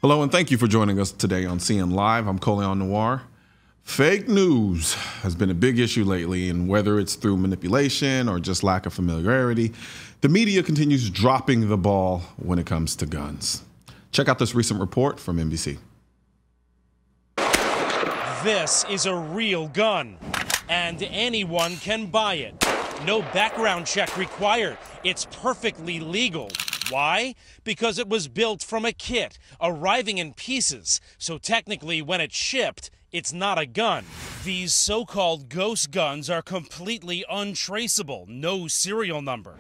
Hello, and thank you for joining us today on CN Live. I'm Colion Noir. Fake news has been a big issue lately, and whether it's through manipulation or just lack of familiarity, the media continues dropping the ball when it comes to guns. Check out this recent report from NBC. This is a real gun, and anyone can buy it. No background check required. It's perfectly legal. Why? Because it was built from a kit, arriving in pieces. So technically, when it's shipped, it's not a gun. These so-called ghost guns are completely untraceable. No serial number.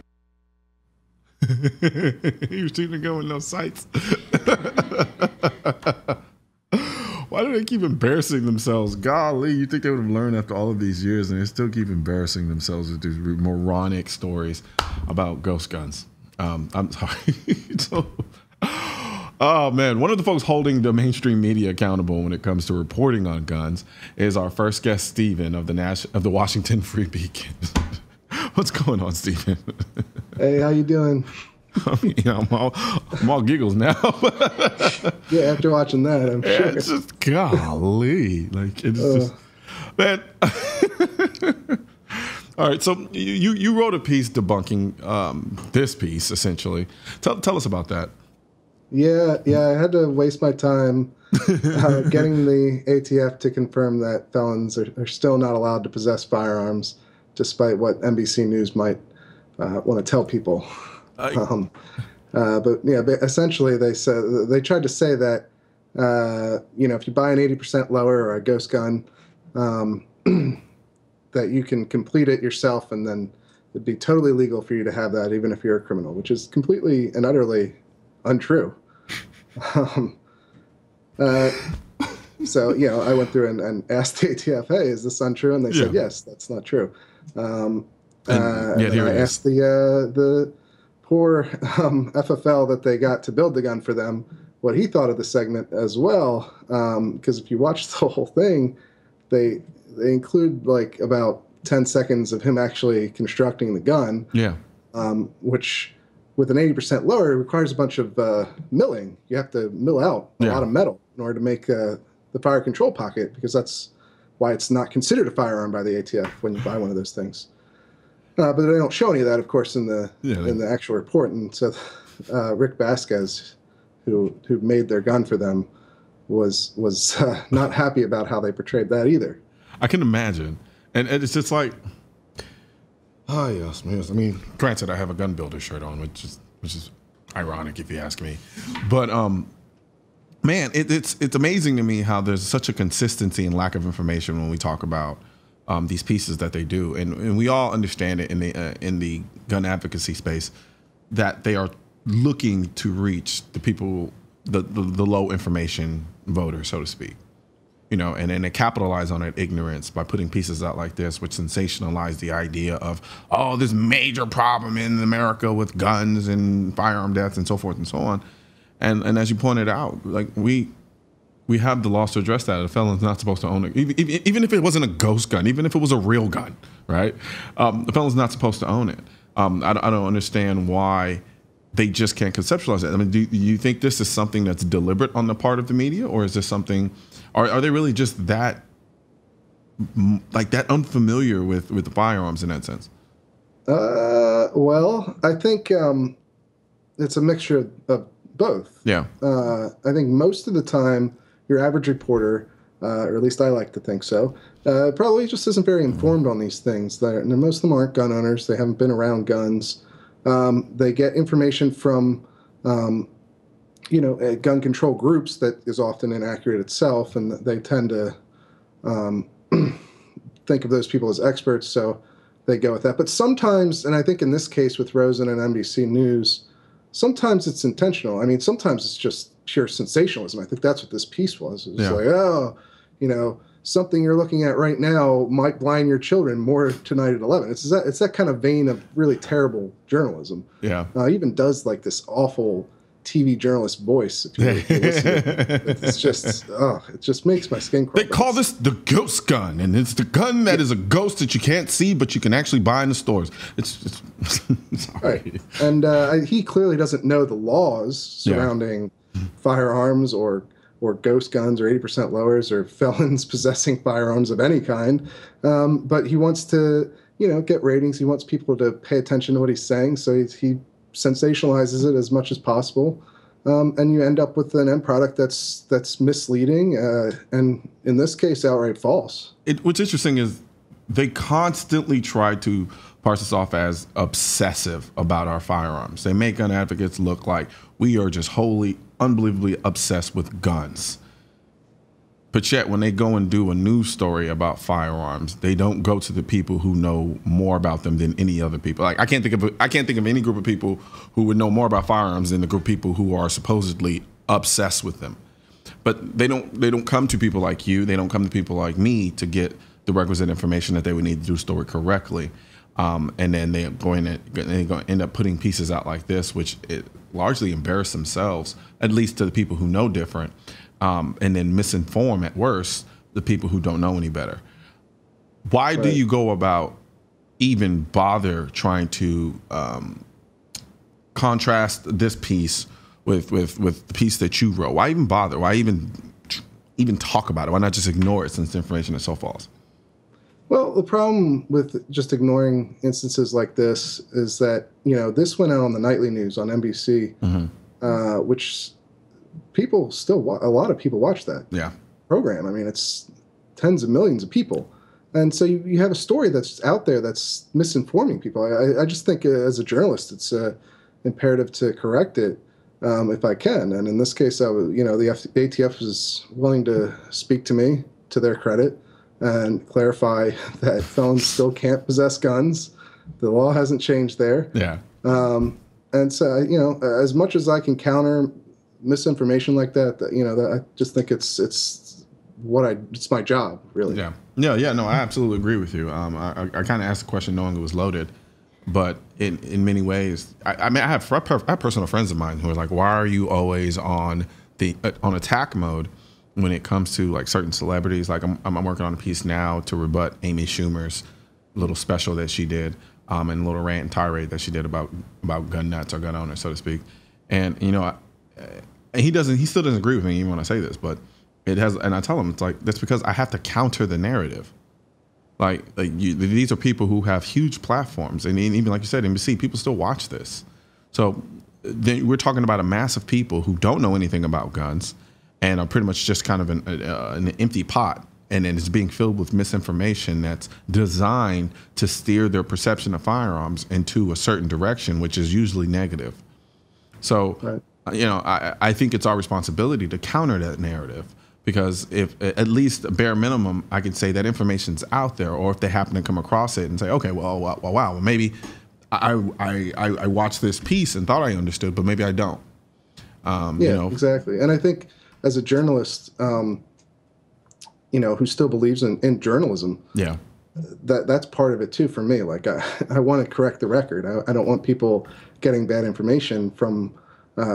You're shooting a gun with no sights. Why do they keep embarrassing themselves? Golly, you think they would have learned after all of these years, and they still keep embarrassing themselves with these moronic stories about ghost guns. I'm sorry. Oh, man. One of the folks holding the mainstream media accountable when it comes to reporting on guns is our first guest, Stephen, of the Washington Free Beacon. What's going on, Stephen? Hey, how you doing? I'm all giggles now. Yeah, after watching that, I'm sure. It's just, golly. Like, it's just, man. All right, so you wrote a piece debunking this piece, essentially. Tell us about that. Yeah, I had to waste my time getting the ATF to confirm that felons are still not allowed to possess firearms, despite what NBC News might want to tell people. But essentially they tried to say that if you buy an 80% lower or a ghost gun, that you can complete it yourself, and then it'd be totally legal for you to have that, even if you're a criminal, which is completely and utterly untrue. So, I went through and asked the ATF, hey, is this untrue? And they said, yes, that's not true. And I asked the poor FFL that they got to build the gun for them what he thought of the segment as well, because if you watch the whole thing, they include like about 10 seconds of him actually constructing the gun, which with an 80% lower requires a bunch of milling. You have to mill out a lot of metal in order to make the fire control pocket, because that's why it's not considered a firearm by the ATF when you buy one of those things. But they don't show any of that, of course, in the actual report. And so Rick Vasquez, who made their gun for them, was not happy about how they portrayed that either. I can imagine. And it's just like, oh, yes. I mean, granted, I have a gun builder shirt on, which is ironic if you ask me. But, man, it's amazing to me how there's such a consistency and lack of information when we talk about these pieces that they do. And we all understand it in the gun advocacy space that they are looking to reach the people, the low information voters, so to speak. And then they capitalize on that ignorance by putting pieces out like this, which sensationalize the idea of, this major problem in America with guns and firearm deaths and so forth and so on. And as you pointed out, like we have the laws to address that. A felon's not supposed to own it, even if it wasn't a ghost gun, even if it was a real gun, right? The felon's not supposed to own it. I don't understand why they just can't conceptualize it. I mean, do you think this is something that's deliberate on the part of the media, or is this something? Are they really just that unfamiliar with the firearms in that sense? Well, I think it's a mixture of both. Yeah. I think most of the time, your average reporter, or at least I like to think so, probably just isn't very informed on these things. Most of them aren't gun owners. They haven't been around guns. They get information from gun control groups that is often inaccurate itself, and they tend to think of those people as experts, so they go with that. But sometimes, and I think in this case with Rosen and NBC News, sometimes it's intentional. I mean, sometimes it's just pure sensationalism. I think that's what this piece was. It was like, something you're looking at right now might blind your children. More tonight at 11. It's that kind of vein of really terrible journalism. Yeah. He even does like this awful TV journalist voice. If you listen. It's just, it just makes my skin crawl. They call this the ghost gun, and it's the gun that is a ghost that you can't see, but you can actually buy in the stores. It's right. And he clearly doesn't know the laws surrounding firearms or ghost guns or 80% lowers or felons possessing firearms of any kind. But he wants to, get ratings. He wants people to pay attention to what he's saying. So he sensationalizes it as much as possible. And you end up with an end product that's misleading and in this case, outright false. What's interesting is they constantly try to parse us off as obsessive about our firearms. They make gun advocates look like we are just wholly, unbelievably obsessed with guns. But yet, when they go and do a news story about firearms, they don't go to the people who know more about them than any other people. Like I can't think of any group of people who would know more about firearms than the group of people who are supposedly obsessed with them. But they don't come to people like you. They don't come to people like me to get the requisite information that they would need to do a story correctly. And then they're going to end up putting pieces out like this, which it largely embarrass themselves, at least to the people who know different, and then misinform at worst the people who don't know any better. Why do you go about even bother trying to contrast this piece with the piece that you wrote? Why even bother? Why even talk about it? Why not just ignore it since the information is so false? Well, the problem with just ignoring instances like this is that, this went out on the nightly news on NBC, which people still, a lot of people watch that program. I mean, it's tens of millions of people. And so you have a story that's out there that's misinforming people. I just think as a journalist, it's imperative to correct it if I can. And in this case, the ATF was willing to speak to me, to their credit, and clarify that felons still can't possess guns. The law hasn't changed there. Yeah. And so, as much as I can counter misinformation like that, I just think it's my job, really. Yeah. No, I absolutely agree with you. I kind of asked the question knowing it was loaded, but in many ways, I have personal friends of mine who are like, why are you always on attack mode when it comes to like certain celebrities? Like I'm working on a piece now to rebut Amy Schumer's little special that she did, and a little rant and tirade that she did about gun nuts or gun owners, so to speak. And he still doesn't agree with me even when I say this, but it has. And I tell him it's like that's because I have to counter the narrative. These are people who have huge platforms, and even like you said, NBC, people still watch this. So then we're talking about a mass of people who don't know anything about guns and are pretty much just kind of an empty pot, and then it's being filled with misinformation that's designed to steer their perception of firearms into a certain direction, which is usually negative. So, I think it's our responsibility to counter that narrative, because if at least bare minimum, I can say that information's out there, or if they happen to come across it and say, okay, wow, maybe I watched this piece and thought I understood, but maybe I don't. Exactly. And I think as a journalist, who still believes in journalism, that's part of it too for me. Like I want to correct the record. I don't want people getting bad information from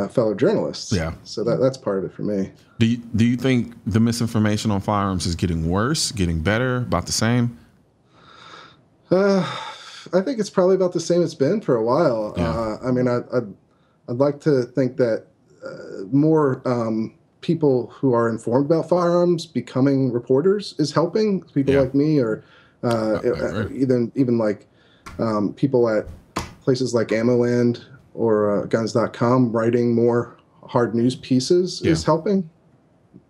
fellow journalists. Yeah. So that's part of it for me. Do you think the misinformation on firearms is getting worse, getting better, about the same? I think it's probably about the same it's been for a while. Yeah. I'd like to think that more people who are informed about firearms becoming reporters is helping. People like me, or even like people at places like AmmoLand or Guns.com writing more hard news pieces is helping.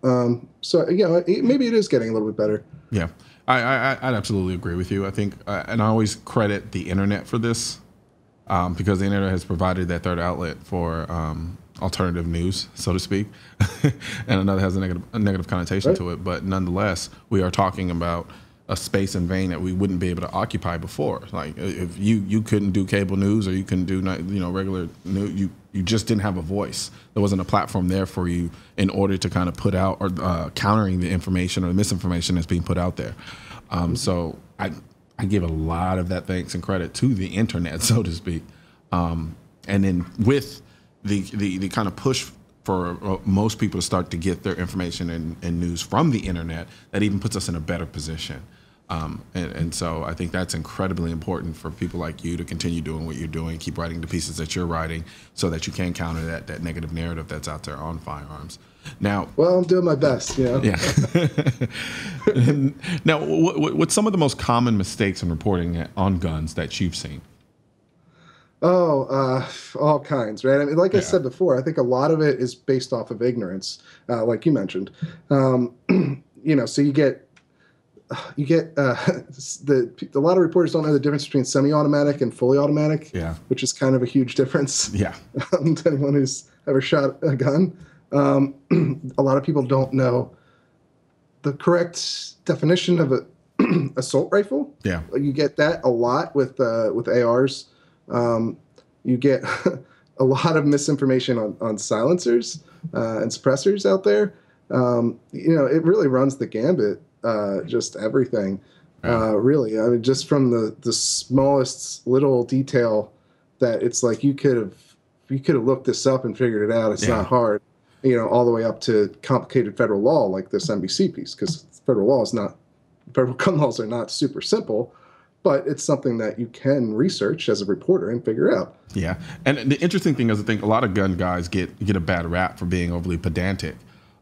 Maybe it is getting a little bit better. Yeah, I'd absolutely agree with you. I think, and I always credit the internet for this, because the internet has provided that third outlet for alternative news, so to speak. And I know that has a negative connotation to it, but nonetheless, we are talking about a space and vein that we wouldn't be able to occupy before. Like if you couldn't do cable news, or you couldn't do regular news, you just didn't have a voice. There wasn't a platform there for you in order to kind of put out or countering the information or the misinformation that's being put out there. So I give a lot of that thanks and credit to the internet, so to speak. And then with the kind of push for most people to start to get their information and news from the internet, that even puts us in a better position. And so I think that's incredibly important for people like you to continue doing what you're doing, keep writing the pieces that you're writing so that you can counter that negative narrative that's out there on firearms. Now, well, I'm doing my best, you know? Yeah. Now, what's some of the most common mistakes in reporting on guns that you've seen? Oh, all kinds, right? I mean, like I said before, I think a lot of it is based off of ignorance, like you mentioned. You know, so you get a lot of reporters don't know the difference between semi-automatic and fully automatic, which is kind of a huge difference. Yeah. To anyone who's ever shot a gun. A lot of people don't know the correct definition of a assault rifle. Yeah. You get that a lot with ARs. You get a lot of misinformation on silencers and suppressors out there. You know, it really runs the gambit, just everything. Really, I mean, just from the smallest little detail that it's like you could have looked this up and figured it out. It's not hard. You know, all the way up to complicated federal law like this NBC piece, because federal gun laws are not super simple, but it's something that you can research as a reporter and figure out. Yeah, and the interesting thing is, I think a lot of gun guys get a bad rap for being overly pedantic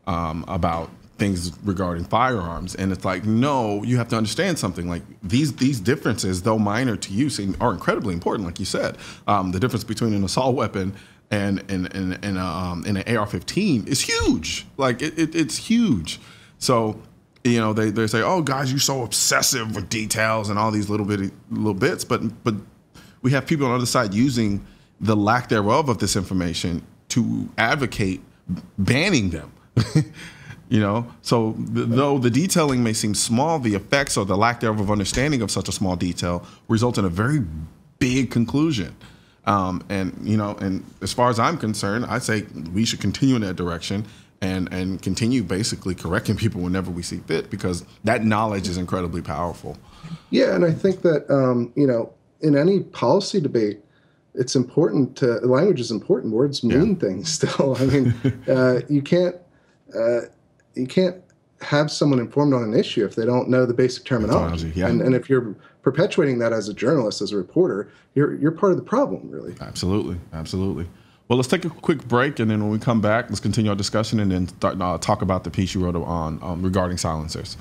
about things regarding firearms, and it's like, no, you have to understand something. Like these differences, though minor to you, are incredibly important. Like you said, the difference between an assault weapon and an AR-15 is huge. Like it's huge. So, you know, they say, oh, guys, you're so obsessive with details and all these little bits, but we have people on the other side using the lack thereof of this information to advocate banning them. You know, so though the detailing may seem small, the effects or the lack thereof of understanding of such a small detail result in a very big conclusion. And, you know, and as far as I'm concerned, I say we should continue in that direction and continue basically correcting people whenever we see fit, because that knowledge is incredibly powerful. Yeah, and I think that, you know, in any policy debate, it's important language is important. Words mean things still. I mean, you can't have someone informed on an issue if they don't know the basic terminology. And if you're perpetuating that as a journalist, as a reporter, you're part of the problem, really. Absolutely. Well, let's take a quick break, and then when we come back, let's continue our discussion and then talk about the piece you wrote on regarding silencers.